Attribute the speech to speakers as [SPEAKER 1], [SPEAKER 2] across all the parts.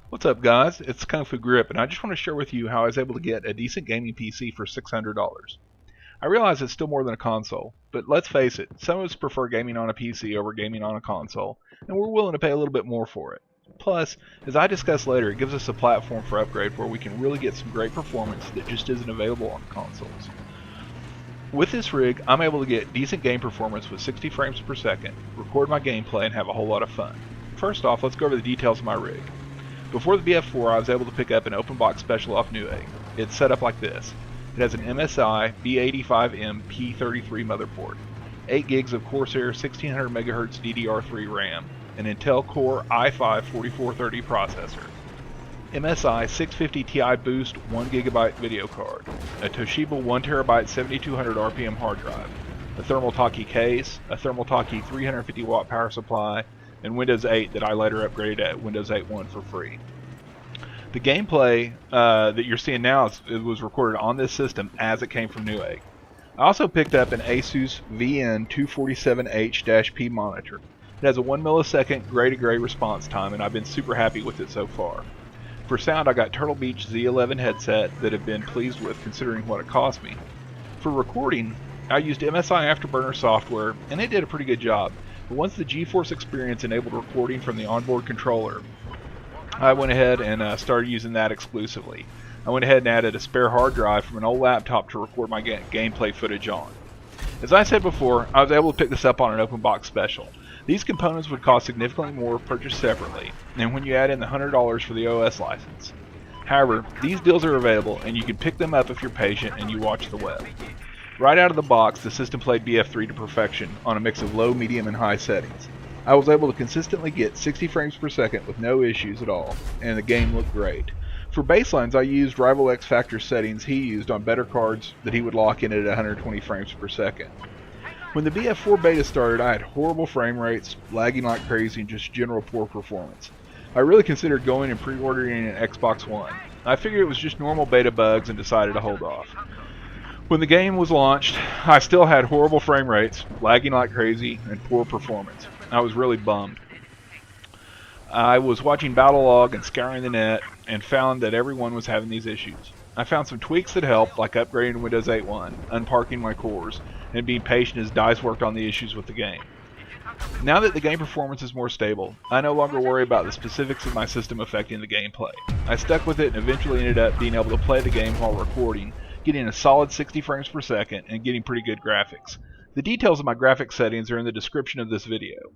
[SPEAKER 1] What's up, guys? It's Kung Fu Grip, and I just want to share with you how I was able to get a decent gaming PC for $600. I realize it's still more than a console, but let's face it, some of us prefer gaming on a PC over gaming on a console, and we're willing to pay a little bit more for it. Plus, as I discuss later, it gives us a platform for upgrade where we can really get some great performance that just isn't available on consoles. With this rig, I'm able to get decent game performance with 60 frames per second, record my gameplay, and have a whole lot of fun. First off, let's go over the details of my rig. Before the BF4, I was able to pick up an open box special off Newegg. It's set up like this. It has an MSI B85M P33 motherboard, 8 gigs of Corsair 1600 MHz DDR3 RAM, an Intel Core i5-4430 processor, MSI 650 Ti Boost 1GB video card, a Toshiba 1TB 7200 RPM hard drive, a thermal talkie case, a thermal talkie 350 watt power supply, and Windows 8 that I later upgraded at Windows 8.1 for free. The gameplay that you're seeing now it was recorded on this system as it came from Newegg. I also picked up an Asus VN247H-P monitor. It has a 1 millisecond gray-to-gray response time, and I've been super happy with it so far. For sound, I got Turtle Beach Z11 headset that I've been pleased with considering what it cost me. For recording, I used MSI Afterburner software, and it did a pretty good job. But once the GeForce Experience enabled recording from the onboard controller, I went ahead and started using that exclusively. I went ahead and added a spare hard drive from an old laptop to record my gameplay footage on. As I said before, I was able to pick this up on an open box special. These components would cost significantly more purchased separately, and when you add in the $100 for the OS license. However, these deals are available, and you can pick them up if you're patient and you watch the web. Right out of the box, the system played BF3 to perfection on a mix of low, medium, and high settings. I was able to consistently get 60 frames per second with no issues at all, and the game looked great. For baselines, I used Rival X Factor settings he used on better cards that he would lock in at 120 frames per second. When the BF4 beta started, I had horrible frame rates, lagging like crazy, and just general poor performance. I really considered going and pre-ordering an Xbox One. I figured it was just normal beta bugs and decided to hold off. When the game was launched, I still had horrible frame rates, lagging like crazy, and poor performance. I was really bummed. I was watching Battlelog and scouring the net and found that everyone was having these issues. I found some tweaks that helped, like upgrading to Windows 8.1, unparking my cores, and being patient as DICE worked on the issues with the game. Now that the game performance is more stable, I no longer worry about the specifics of my system affecting the gameplay. I stuck with it and eventually ended up being able to play the game while recording, getting a solid 60 frames per second and getting pretty good graphics. The details of my graphics settings are in the description of this video.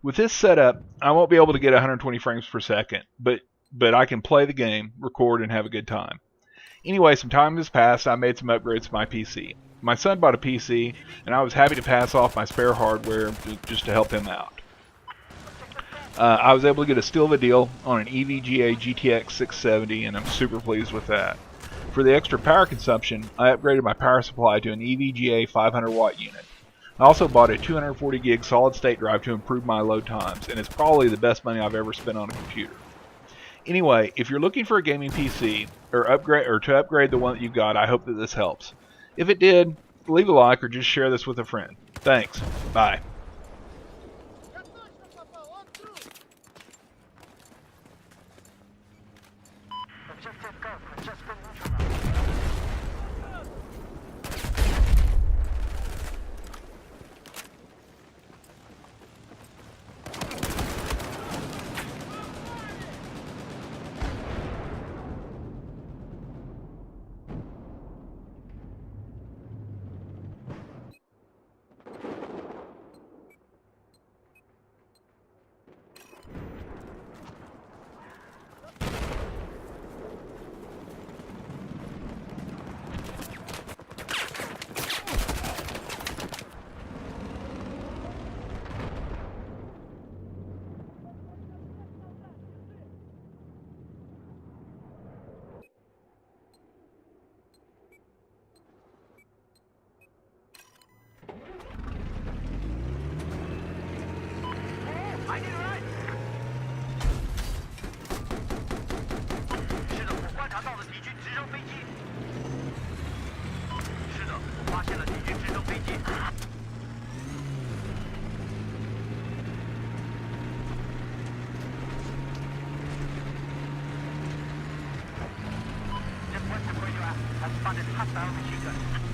[SPEAKER 1] With this setup, I won't be able to get 120 frames per second, but I can play the game, record, and have a good time. Anyway, some time has passed, I made some upgrades to my PC. My son bought a PC, and I was happy to pass off my spare hardware just to help him out. I was able to get a steal of a deal on an EVGA GTX 670, and I'm super pleased with that. For the extra power consumption, I upgraded my power supply to an EVGA 500 watt unit. I also bought a 240 gig solid state drive to improve my load times, and it's probably the best money I've ever spent on a computer. Anyway, if you're looking for a gaming PC or to upgrade the one that you've got, I hope that this helps. If it did, leave a like or just share this with a friend. Thanks. Bye.
[SPEAKER 2] Spotted hostile machine gun.